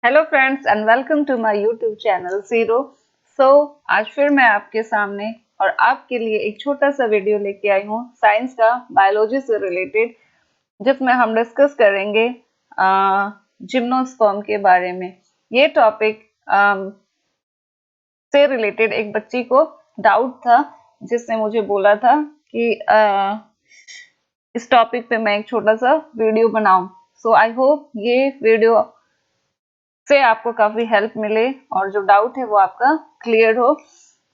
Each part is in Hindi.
Hello friends and welcome to my YouTube channel zero. So आज फिर मैं आपके सामने और आपके लिए एक छोटा सा वीडियो लेके आई हूँ साइंस का, बायोलॉजी से रिलेटेड, जिसमें हम डिस्कस करेंगे जिम्नोस्पर्म के बारे में। ये टॉपिक से रिलेटेड एक बच्ची को डाउट था, जिसने मुझे बोला था कि इस टॉपिक पे मैं एक छोटा सा वीडियो बनाऊं। सो आई होप ये वीडियो से आपको काफी हेल्प मिले और जो डाउट है वो आपका क्लियर हो।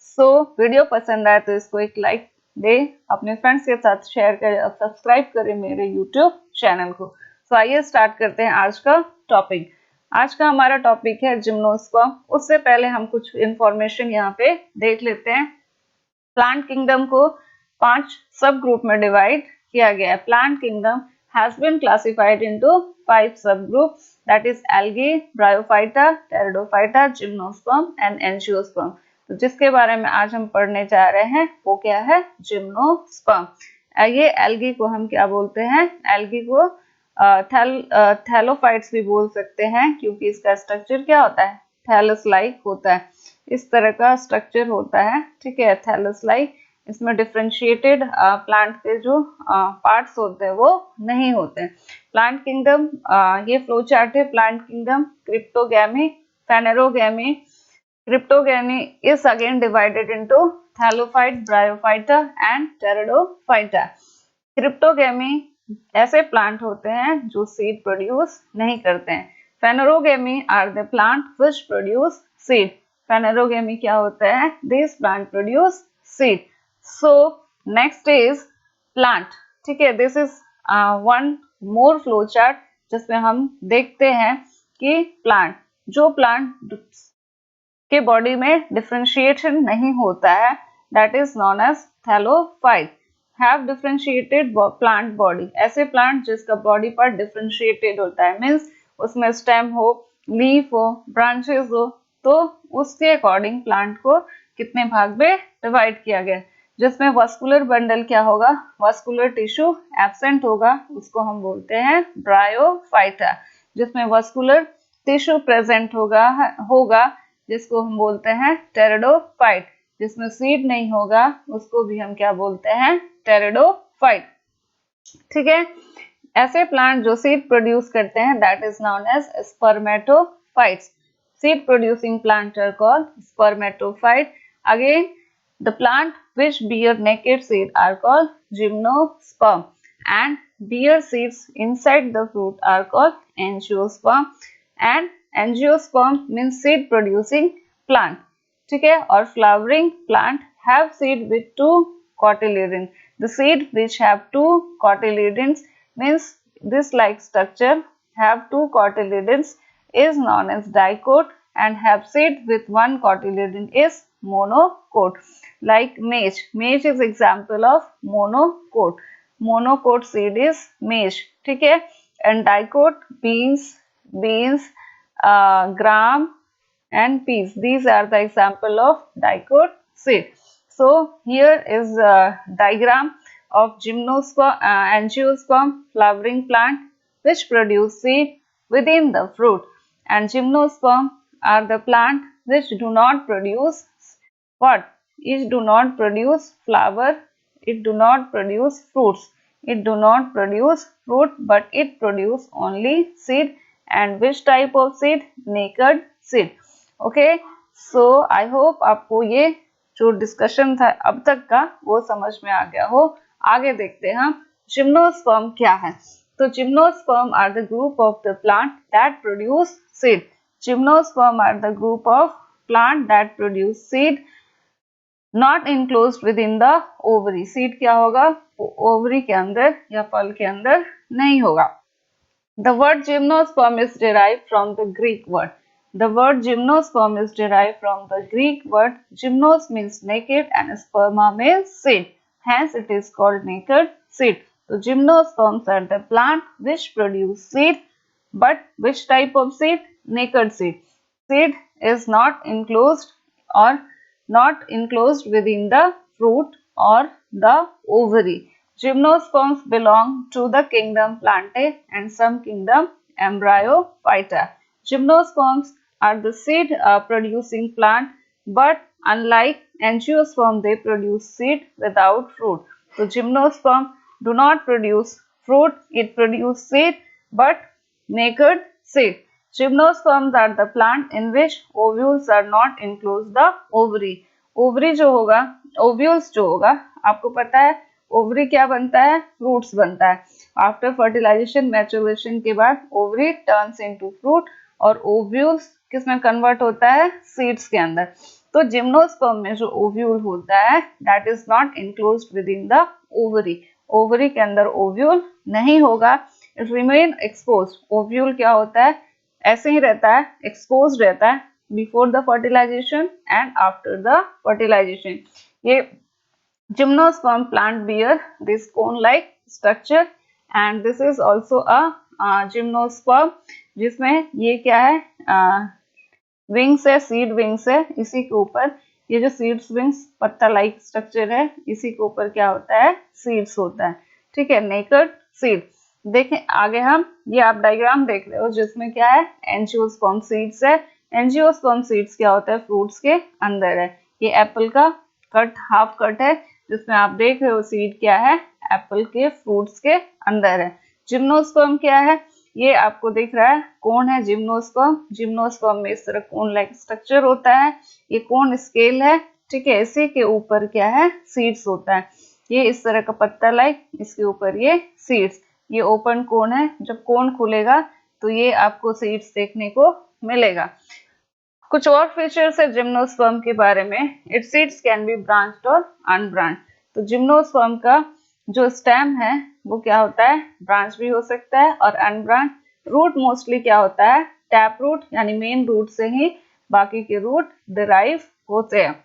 सो वीडियो पसंद आए तो इसको एक लाइक दे, अपने फ्रेंड्स के साथ शेयर करें और सब्सक्राइब करें मेरे यूट्यूब चैनल को। सो आइए स्टार्ट करते हैं आज का टॉपिक। आज का हमारा टॉपिक है जिम्नोस्पर्म। उससे पहले हम कुछ इंफॉर्मेशन यहाँ पे देख लेते हैं। प्लांट किंगडम को 5 सब ग्रुप में डिवाइड किया गया है। Plant kingdom has been classified into 5 subgroups, that is algae, bryophyta, pteridophyta, gymnosperm and angiosperm। तो जिसके बारे में आज हम पढ़ने जा रहे हैं वो क्या है? जिम्नोस्पर्म। ये एल्गी को हम क्या बोलते हैं? एल्गी को थैलोफाइट्स भी बोल सकते हैं, क्योंकि इसका स्ट्रक्चर क्या होता है? थैलस लाइक होता है। इस तरह का स्ट्रक्चर होता है, ठीक है, थैलस लाइक। इसमें डिफरेंशिएटेड प्लांट के जो पार्ट्स होते हैं वो नहीं होते हैं। प्लांट किंगडम, ये फ्लो चार्ट है। Plant kingdom, cryptogamae, phanerogamae. Cryptogamae is again divided into thallophyte, bryophyta and pteridophyta. Cryptogamae ऐसे प्लांट होते हैं जो सीड प्रोड्यूस नहीं करते हैं। Phanerogamae are the plant which produce seed. Phanerogamae क्या होता है? This plant produce seed. So next is plant, ठीक है। This is one more flow chart जिसमें हम देखते हैं कि प्लांट, जो प्लांट के बॉडी में डिफरेंशिएशन नहीं होता है, that is known as thallophyte. Have differentiated plant body, ऐसे प्लांट जिसका बॉडी पार्ट डिफरेंशिएटेड होता है, मीन्स उसमें स्टेम हो, लीफ हो, ब्रांचेस हो, तो उसके अकॉर्डिंग प्लांट को कितने भाग में डिवाइड किया गया। जिसमें वस्कुलर बंडल क्या होगा? वस्कुलर टिश्यू एब्सेंट होगा, उसको हम बोलते हैं ब्रायोफाइटा। जिसमें वस्कुलर टिश्यू प्रेजेंट होगा जिसको हम बोलते हैं टेरिडोफाइट। जिसमें सीड नहीं होगा उसको भी हम क्या बोलते हैं? टेरिडोफाइट, ठीक है। ऐसे प्लांट जो सीड प्रोड्यूस करते हैं that is known as spermatophytes. Seed producing plant are called spermatophyte. Again the plant which bear naked seed are called gymnosperm, and bear seeds inside the fruit are called angiosperm, and angiosperm means seed producing plant, ठीक है। और flowering plant have seed with 2 cotyledons. The seed which have 2 cotyledons means this like structure have 2 cotyledons is known as dicot, and have seed with 1 cotyledon is monocot. Like maize, maize is example of monocot. Monocot seed is maize, ठीक है। And dicot, beans, gram and peas, these are the example of dicot seed. So here is a diagram of angiosperm flowering plant which produce seed within the fruit, and gymnosperm are the plant which do not produce what? It do not produce flower, it do not produce fruits, it do not produce fruit, but it produce only seed. And which type of seed? Naked seed। Okay, so I hope आपको ये जो डिस्कशन था अब तक का वो समझ में आ गया हो। आगे देखते हैं हम जिम्नोस्पर्म क्या है। तो gymnosperm are the group of the plant that produce seed. Gymnosperm are the group of plant that produce seed not enclosed within the ovary. Seed क्या होगा? ओवरी के अंदर या फल के अंदर नहीं होगा। The word gymnosperm is derived from the Greek word. The word gymnosperm is derived from the Greek word gymnos means naked and sperma means seed. Hence it is called naked seed. So gymnosperms are the plant which produce seed. But which type of seed? Naked seed. Seed is not enclosed or not enclosed within the fruit or the ovary. Gymnosperms belong to the kingdom Plantae and some kingdom Embryophyta. Gymnosperms are the seed producing plant, but unlike angiosperm, they produce seed without fruit. So gymnosperm do not produce fruit, it produces seed, but naked seed. Gymnosperms are the plant in which ovules are not enclosed the ovary. Ovary जो होगा, ओव्यूल्स जो होगा, आपको पता है ओवरी क्या बनता है, फ्रूट्स बनता है। आफ्टर फर्टिलाइजेशन मैच्योरेशन के बाद ओवरी टर्न्स इनटू फ्रूट और ओव्यूल्स किसमें कन्वर्ट होता है, सीड्स के अंदर। तो जिम्नोस्पर्म में जो ओव्यूल होता है that is not enclosed within the ovary. Ovary के अंदर ओव्यूल नहीं होगा, इट रिमेन एक्सपोज्ड। ओव्यूल क्या होता है, ऐसे ही रहता है, एक्सपोज्ड रहता है before the fertilisation and after the fertilisation. ये gymnosperm plant bear this cone like structure and this is also a gymnosperm जिसमें ये क्या है, विंग्स है, सीड विंग्स है। इसी के ऊपर ये जो सीड्स विंग्स पत्ता लाइक स्ट्रक्चर है, इसी के ऊपर क्या होता है, सीड्स होता है। ठीक है, नेकेड सीड। देखें आगे हम, ये आप डायग्राम देख रहे हो जिसमें क्या है, एंजियोस्पर्म सीड्स है। एंजियोस्पर्म सीड्स क्या होता है, फ्रूट्स के अंदर है। ये एप्पल का कट, हाफ कट है जिसमें आप देख रहे हो सीड क्या है, एप्पल के फ्रूट्स के अंदर है। जिम्नोस्पर्म क्या है, ये आपको दिख रहा है कोन है जिम्नोस्पर्म। जिम्नोस्पर्म में इस तरह कोन लाइक स्ट्रक्चर होता है, ये कोन स्केल है। ठीक है, इसी के ऊपर क्या है, सीड्स होता है। ये इस तरह का पत्ता लाइक, इसके ऊपर ये सीड्स। ये ओपन कोन है, जब कोन खुलेगा तो ये आपको सीड्स देखने को मिलेगा। कुछ और फीचर्स है जिम्नोस्पर्म के बारे में। It's seeds can be branched और अनब्रांच्ड। तो जिम्नोस्पर्म का जो स्टेम है वो क्या होता है, ब्रांच भी हो सकता है और अनब्रांच। रूट मोस्टली क्या होता है, टैप रूट यानी मेन रूट से ही बाकी के रूट डिराइव होते हैं।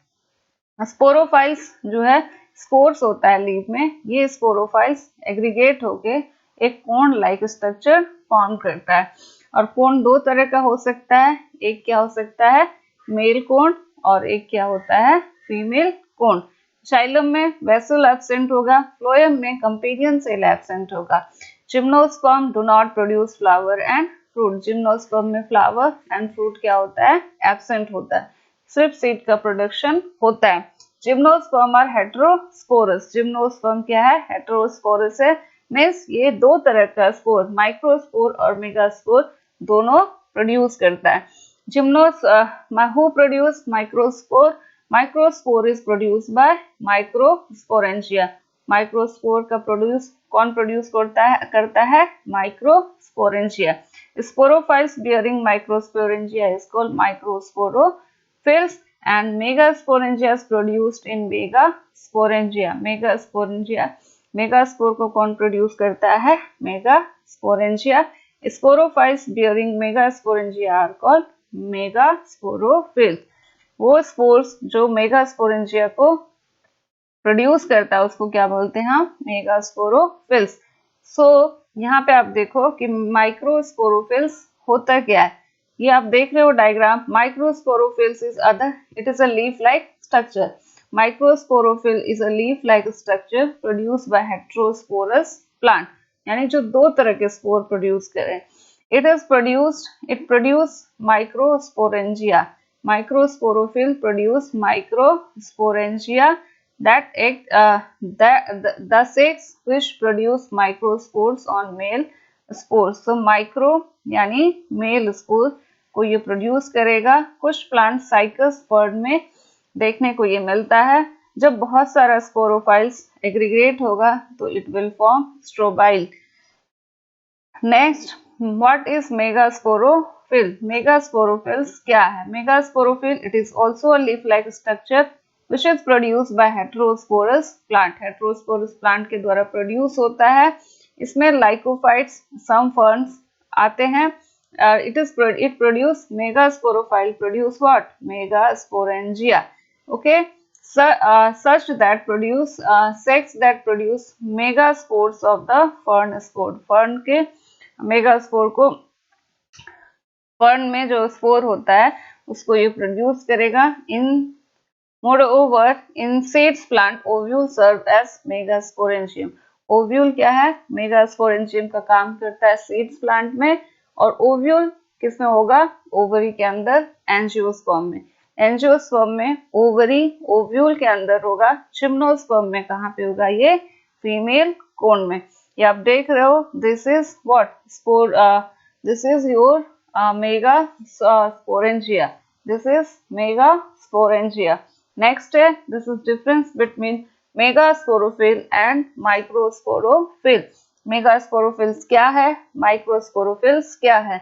स्पोरोफाइल्स जो है, स्पोर्स होता है लीफ में, ये स्पोरोफाइल्स एग्रीगेट होके एक कोन लाइक स्ट्रक्चर फॉर्म करता है। और कोन दो तरह का हो सकता है, एक क्या हो सकता है, मेल कोन और एक क्या होता है, फीमेल कोन। जाइलम में वेसल एब्सेंट होगा, फ्लोएम में कंपेनियन सेल एब्सेंट होगा। Gymnosperm do not produce flower and fruit. Gymnosperm में फ्लावर एंड फ्रूट क्या होता है, एब्सेंट होता है, सिर्फ सीड का प्रोडक्शन होता है। Gymnosperm are heterosporous. जिम्नोस्पर्म क्या है, हेटेरोस्पोरस है, मीन्स ये दो तरह का स्पोर, माइक्रोस्पोर और मेगास्पोर दोनों प्रोड्यूस करता है। Gymnos who produce microspore, microspore is produce by microsporangia. Microspore का प्रोड्यूस कौन प्रोड्यूस करता है, microsporangia. Sporophylls bearing microsporangia is called microsporophylls and megasporangia is produced in megasporangia. Megaspore को कौन प्रोड्यूस करता है, megasporangia. Sporophylls bearing megasporangia are called megasporophylls. वो स्पोर्स जो मेगास्पोरेंजिया को प्रोड्यूस करता है उसको क्या बोलते हैं हम, मेगास्पोरोफिल्स। सो यहाँ पे आप देखो कि माइक्रोस्पोरोफिल्स होता क्या है, ये आप देख रहे हो diagram. Microsporophylls is other, it is a leaf like structure. Microsporophyll is a leaf like structure produced by heterosporous plant, यानी जो दो तरह के स्पोर प्रोड्यूस करें। It produce microsporangia. Microsporophyll produce microsporangia that the sex which produce microspores on male spores. So micro यानी मेल स्पोर को ये प्रोड्यूस करेगा। कुछ प्लांट साइकस फर्ड में देखने को ये मिलता है। जब बहुत सारा स्पोरोफाइल्स एग्रीगेट होगा तो it will form strobile. Next, what is megasporophyll? Megasporophylls क्या है? Megasporophyll it is also a leaf like structure which is produced by heterosporous plant. heterosporous plant के द्वारा प्रोड्यूस होता है। इसमें लाइकोफाइट्स, सम फर्न्स आते हैं। it produce megasporophyll produce what? Megasporangia. Okay, so such that produce sex that produce megaspores of the fern spore. Fern के मेगास्पोर को, फर्न में जो स्पोर होता है उसको ये प्रोड्यूस करेगा। इन Moreover, in seeds plant, ovule serve as megasporangium. Ovule क्या है? Megasporangium का काम करता है seeds plant में। और ovule किसमें होगा? ओवरी के अंदर, एंजियोस्पर्म में। एंजियोस्पर्म में ओवरी, ओव्यूल के अंदर होगा। जिम्नोस्पर्म में कहाँ पे होगा? ये फीमेल कोन में। ये आप देख रहे हो, this is what? Spore, this is your megasporangia. This is megasporangia. Next है, this is difference between megasporophyll and microsporophyll. Megasporophylls क्या है? माइक्रोस्पोरोफिल्स क्या है?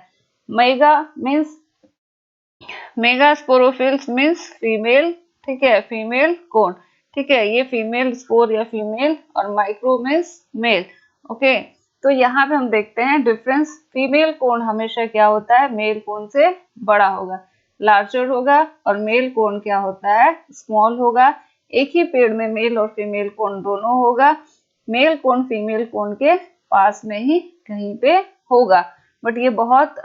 मेगास्पोरोफिल्स मीन्स फीमेल, ठीक है, फीमेल कोन, ठीक है, ये फीमेल स्पोर या फीमेल, और माइक्रो मीन्स मेल। ओके, तो यहाँ पे हम देखते हैं डिफरेंस। फीमेल कोन हमेशा क्या होता है? मेल कोन से बड़ा होगा, लार्जर होगा, और मेल कोन क्या होता है? स्मॉल होगा। एक ही पेड़ में मेल और फीमेल कोन दोनों होगा। मेल कोन फीमेल कोन के पास में ही कहीं पे होगा, बट ये बहुत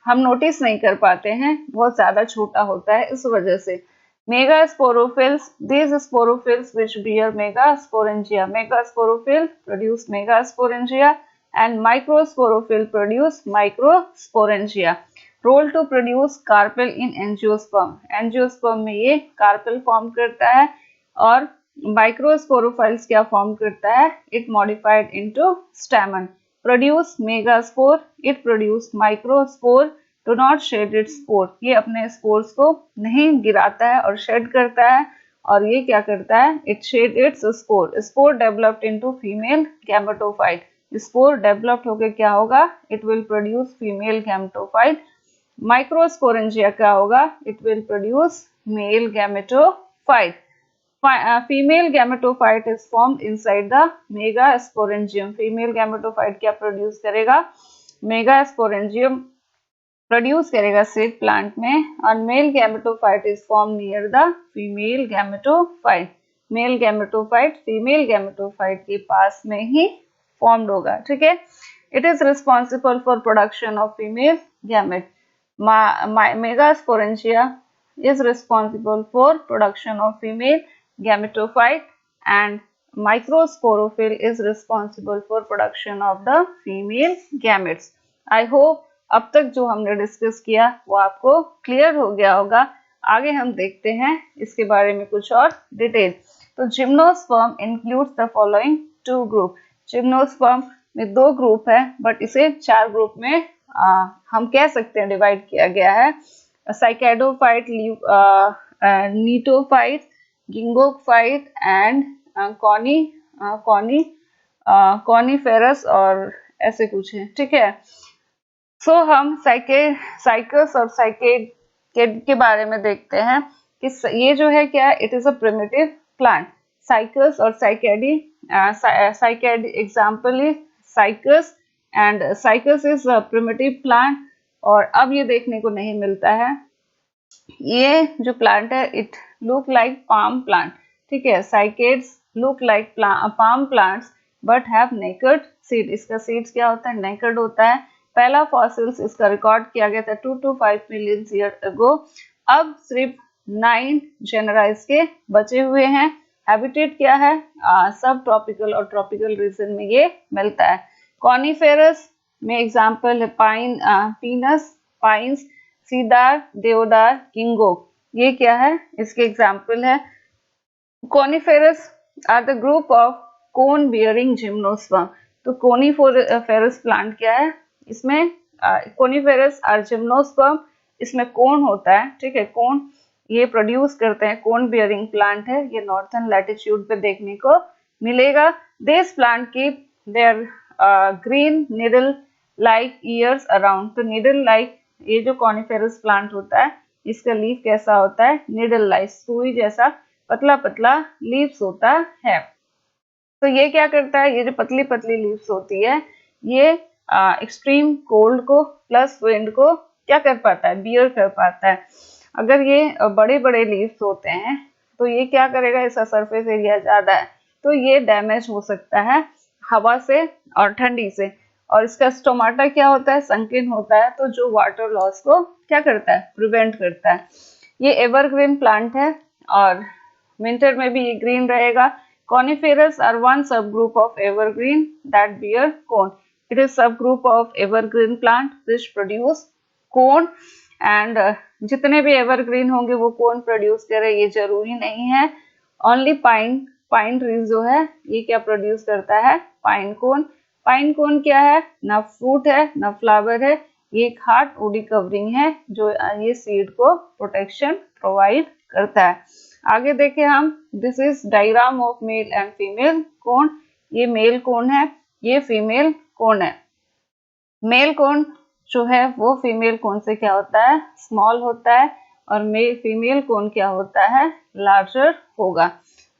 हम नोटिस नहीं कर पाते हैं, बहुत ज्यादा छोटा होता है, इस वजह से। मेगास्पोरोफिल्स, these sporophylls which bear megasporangia. Megasporophyll produce megasporangia and microsporophyll produce microsporangia. Role to produce carpel in angiosperm. Angiosperm में ये carpel फॉर्म करता है, और microsporophyll क्या फॉर्म करता है? It modified into stamen. Produce megaspore. It produce microspore. Do not shed its spore. ये अपने स्पोर्स को नहीं गिराता है और शेड करता है, और ये क्या करता है? It shed its spore. Spore developed into female gametophyte. Spore developed होकर क्या होगा? It will produce female gametophyte. Microsporangia क्या होगा? It will produce male gametophyte. Female gametophyte is formed inside the megasporangium. Female gametophyte क्या प्रोड्यूस करेगा? मेगास्पोरेंजियम प्रोड्यूस करेगा सीड प्लांट में, और male gametophyte is form near the female gametophyte. Male gametophyte female gametophyte के पास में ही फॉर्म्ड होगा, ठीक है। It is responsible for production of female gamete. Megasporangia is responsible for production of female gametophyte, and microsporophyll is responsible for production of the female gametes. I hope अब तक जो हमने डिस्कस किया वो आपको क्लियर हो गया होगा। आगे हम देखते हैं इसके बारे में कुछ और डिटेल। तो gymnosperm includes the following two group. Gymnosperm में दो ग्रुप है, बट इसे चार ग्रुप में हम कह सकते हैं डिवाइड किया गया है। साइकेडोफाइट, नीटोफाइट, गिंगोफाइट एंड कॉनीफेरस, और ऐसे कुछ है, ठीक है। सो हम साइकस और साइकेड के बारे में देखते हैं कि ये जो है क्या, it is a primitive plant. Cycas और साइकेडी, cycad example is cycas, and cycas is a primitive plant, और अब ये देखने को नहीं मिलता है। ये जो प्लांट है, it look like palm plant, ठीक है। Cycads look like palm plants but have naked seed. इसका सीड्स क्या होता है? नेकेड होता है। पहला फॉसिल्स इसका रिकॉर्ड किया गया था 2 to 5 मिलियन ईयर अगो। अब सिर्फ 9 जेनरा इसके बचे हुए हैं। हैबिटेट क्या है? सब ट्रॉपिकल और ट्रॉपिकल रीजन में ये मिलता है। कॉनीफेरस में एग्जाम्पल है पीनस, पाइन्स, सीदार, देवदार, किंगो। ये क्या है? इसके एग्जाम्पल है। Coniferous are the group of cone bearing gymnosperm. तो कॉनीफेरस प्लांट क्या है? इसमें कॉनीफेरस आर जिम्नोस्पर्म, इसमें कोन होता है, ठीक है। कोन ये प्रोड्यूस करते हैं, कोन बियरिंग प्लांट है। ये नॉर्थर्न लैटिट्यूड पे देखने को मिलेगा। This plant keep their green needle like years around. तो निडल लाइक, ये जो कॉनीफेरस प्लांट होता है, इसका लीफ कैसा होता है? निडल लाइक, सुई जैसा पतला पतला लीव्स होता है। तो ये क्या करता है? ये जो पतली पतली लीव्स होती है, ये एक्सट्रीम कोल्ड को प्लस विंड को क्या कर पाता है? बियर कर पाता है। अगर ये बड़े बड़े लीव्स होते हैं तो ये क्या करेगा? इसका सरफेस एरिया ज्यादा है तो ये डैमेज हो सकता है हवा से और ठंडी से। और इसका स्टोमाटा क्या होता है? संकीर्ण होता है, तो जो वाटर लॉस को क्या करता है? प्रिवेंट करता है। ये एवरग्रीन प्लांट है और विंटर में भी ये ग्रीन रहेगा। Conifers are one subgroup of evergreen that bear cone. It is subgroup of evergreen plant which produce cone. And जितने भी एवरग्रीन होंगे वो कोन प्रोड्यूस करे ये जरूरी नहीं है। ओनली पाइन ट्रीज जो है ये क्या प्रोड्यूस करता है, पाइन कोन। पाइन कोन क्या है, ना फ्रूट है ना फ्लावर है, ये एक हार्ड वुडी कवरिंग है जो ये सीड को प्रोटेक्शन प्रोवाइड करता है। आगे देखें हम, this is diagram of male and female cone. ये मेल कोन है, ये फीमेल कोन है। मेल कोन जो है वो फीमेल कोन से क्या होता है, स्मॉल होता है, और फीमेल कोन क्या होता है, लार्जर होगा।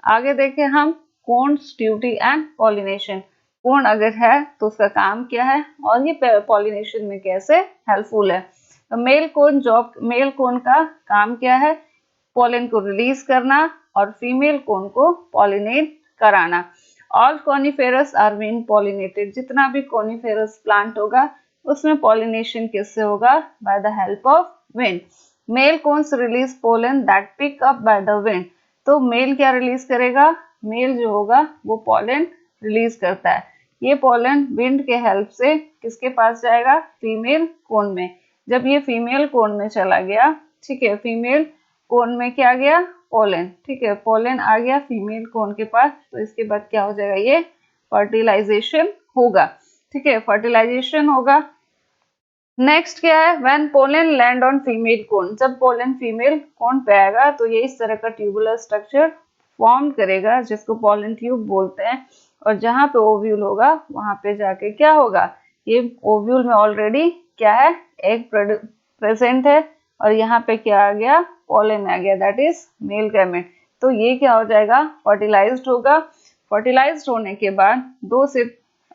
आगे देखें हम, कोन्स ड्यूटी एंड पॉलिनेशन। कोन अगर है तो उसका काम क्या है और ये पॉलिनेशन में कैसे हेल्पफुल है। तो मेल कोन का काम क्या है, पोलन को रिलीज करना और फीमेल कोन को पॉलिनेट कराना। All coniferous are wind pollinated. जितना भी कॉनिफेरस प्लांट होगा उसमें पॉलिनेशन किससे होगा, by the help of wind. Male cones release pollen that pick up by the wind. तो मेल क्या रिलीज करेगा, मेल जो होगा वो पोलन रिलीज करता है। ये पोलन विंड के हेल्प से किसके पास जाएगा, फीमेल कोन में। जब ये फीमेल कोन में चला गया, ठीक है, फीमेल कोन में क्या गया, पोलन, ठीक है, पोलन आ गया फीमेल कोन के पास, तो इसके बाद क्या हो जाएगा, ये फर्टिलाइजेशन होगा, ठीक है, फर्टिलाइजेशन होगा। नेक्स्ट क्या है, when pollen land on female cone. जब पोलन फीमेल कोन पे आएगा तो ये इस तरह का ट्यूबुलर स्ट्रक्चर फॉर्म करेगा जिसको पोलन ट्यूब बोलते हैं, और जहां पे ओव्यूल होगा वहां पे जाके क्या होगा, ये ओव्यूल में ऑलरेडी क्या है, एग प्रेजेंट है, और यहाँ पे क्या आ गया, पोलन आ गया, दैट इज मेल गैमेट। तो ये क्या हो जाएगा, फर्टिलाइज्ड होगा। फर्टिलाइज्ड होने के बाद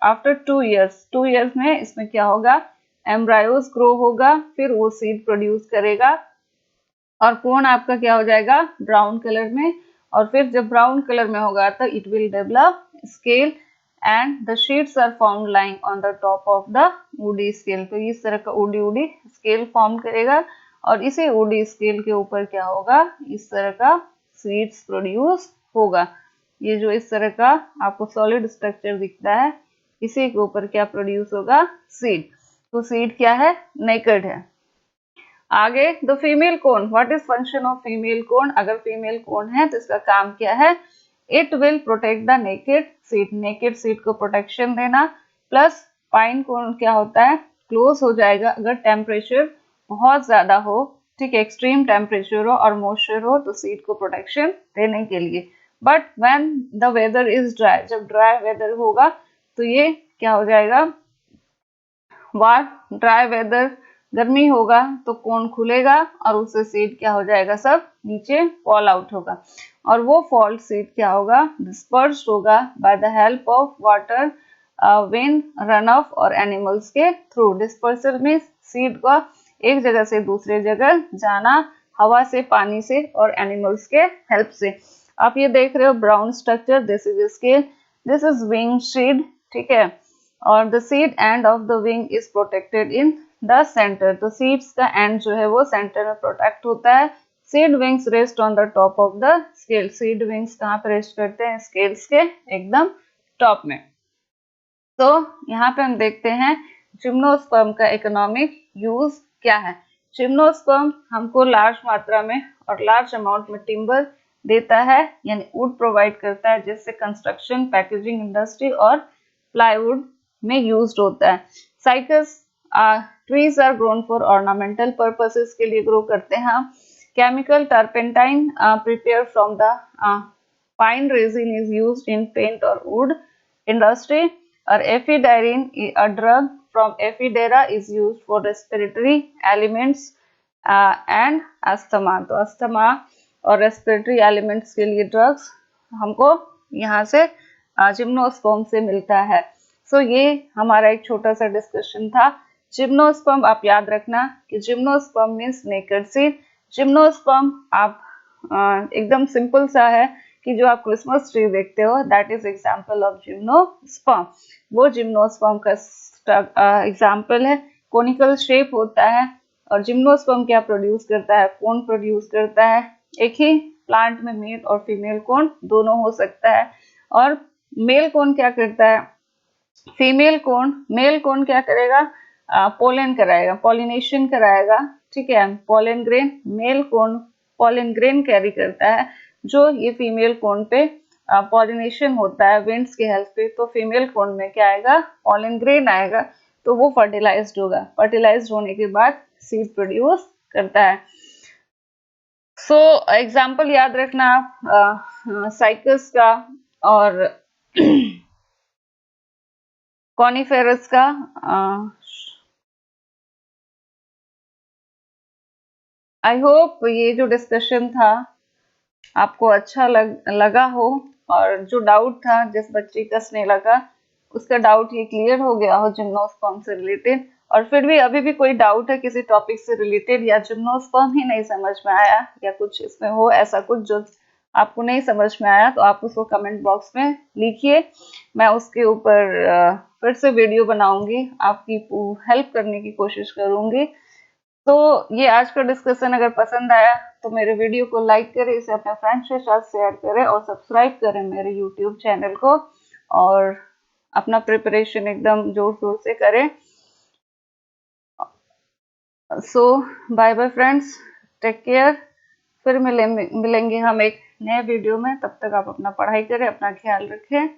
आफ्टर 2 इयर्स में इसमें क्या होगा, एम्ब्रायोज ग्रो होगा, फिर वो सीड प्रोड्यूस करेगा, और कोन आपका क्या हो जाएगा, ब्राउन कलर में। और फिर जब ब्राउन कलर में होगा तो it will develop scale and the seeds are found lying on the top of the woody scale. तो इस तरह का वुडी स्केल फॉर्म करेगा, और इसी वुडी स्केल के ऊपर क्या होगा, इस तरह का सीड्स प्रोड्यूस होगा। ये जो इस तरह का आपको सॉलिड स्ट्रक्चर दिखता है, इसी के ऊपर क्या प्रोड्यूस होगा, सीड। तो सीड क्या है, नेकेड है। आगे the female cone, what is function of female cone. अगर फीमेल कोन है तो इसका काम क्या है, it will protect the naked seed को प्रोटेक्शन देना। प्लस पाइन कोन क्या होता है, क्लोज हो जाएगा अगर टेम्परेचर बहुत ज्यादा हो, ठीक है, एक्सट्रीम टेम्परेचर हो और मॉइस्चर हो, तो सीड को प्रोटेक्शन देने के लिए। But when the weather is dry, जब ड्राई वेदर होगा तो ये क्या हो जाएगा, ड्राई वेदर, गर्मी होगा तो कोन खुलेगा और उससे सीड क्या हो जाएगा, सब नीचे फॉल आउट होगा, और वो फॉल सीड क्या होगा, डिस्पर्स्ड होगा by the help of water, wind, run of और एनिमल्स के थ्रू। डिस्पर्सल मीन्स सीड का एक जगह से दूसरे जगह जाना, हवा से, पानी से और एनिमल्स के हेल्प से। आप ये देख रहे हो brown structure, this is scale, this is wing seed, ठीक है, और the seed end of the wing is protected in the centre. तो सीड्स का एंड जो है वो सेंटर में प्रोटेक्ट होता है। Seed wings rest on the top of the scale. Seed wings कहाँ पे रेस्ट करते हैं, स्केल्स के एकदम टॉप में। तो यहाँ पे हम देखते हैं जिम्नोस्पर्म का इकोनॉमिक यूज क्या है। जिम्नोस्पर्म हमको लार्ज मात्रा में और लार्ज अमाउंट में टिम्बर देता है, यानी वुड प्रोवाइड करता है, जिससे कंस्ट्रक्शन, पैकेजिंग इंडस्ट्री और प्लाईवुड में यूज्ड होता है। Cycas trees are grown for ornamental purposes के लिए ग्रो करते हैं। Chemical turpentine prepare from the pine resin is used in paint और वुड इंडस्ट्री। और ephedrine, a drug from ephedra is used for respiratory elements and asthma। तो अस्थमा और रेस्पिरेटरी एलिमेंट्स के लिए ड्रग्स हमको यहाँ से जिम्नोस्पर्म से मिलता है। सो ये हमारा एक छोटा सा डिस्कशन था। जिम्नोस्पर्म आप याद रखना कि gymnosperm means naked seed. Gymnosperm आप एकदम सिंपल सा है कि जो आप क्रिसमस ट्री देखते हो, that is example of gymnosperm. वो जिम्नोस्पर्म का एग्जाम्पल है। कोनिकल शेप होता है, और जिम्नोस्पर्म क्या प्रोड्यूस करता है, कोन प्रोड्यूस करता है। एक ही प्लांट में मेल और फीमेल कोन दोनों हो सकता है। और मेल कोन क्या करता है, मेल कोन क्या करेगा, पोलन कराएगा, पॉलिनेशन कराएगा, ठीक है। Pollen grain, male cone pollen grain carry करता है, जो ये फीमेल कोन पे पॉलिनेशन होता है विंड्स के हेल्प से, तो फीमेल कोन में क्या आएगा, पोलन ग्रेन आएगा, तो वो फर्टिलाइज्ड होगा। फर्टिलाइज्ड होने के बाद सीड प्रोड्यूस करता है। सो एग्जाम्पल याद रखना आप साइकस का और कॉनिफेरस का। आई होप ये जो डिस्कशन था आपको अच्छा लगा हो, और जो डाउट था जिस बच्चे का स्नेला का, उसका डाउट ये क्लियर हो गया हो जिम्नोस्पर्म से रिलेटेड। और फिर भी अभी भी कोई डाउट है किसी टॉपिक से रिलेटेड, या जिम्नोस्पर्म ही नहीं समझ में आया, या कुछ इसमें हो ऐसा कुछ जो आपको नहीं समझ में आया, तो आप उसको कमेंट बॉक्स में लिखिए। मैं उसके ऊपर फिर से वीडियो बनाऊंगी, आपकी हेल्प करने की कोशिश करूंगी। तो ये आज का डिस्कशन अगर पसंद आया तो मेरे वीडियो को लाइक करें, इसे अपने फ्रेंड्स के साथ शेयर करें, और सब्सक्राइब करें मेरे यूट्यूब चैनल को, और अपना प्रिपरेशन एकदम जोर शोर से करें। So bye bye friends, take care. फिर मिलेंगे हम एक नए वीडियो में। तब तक आप अपना पढ़ाई करें, अपना ख्याल रखें।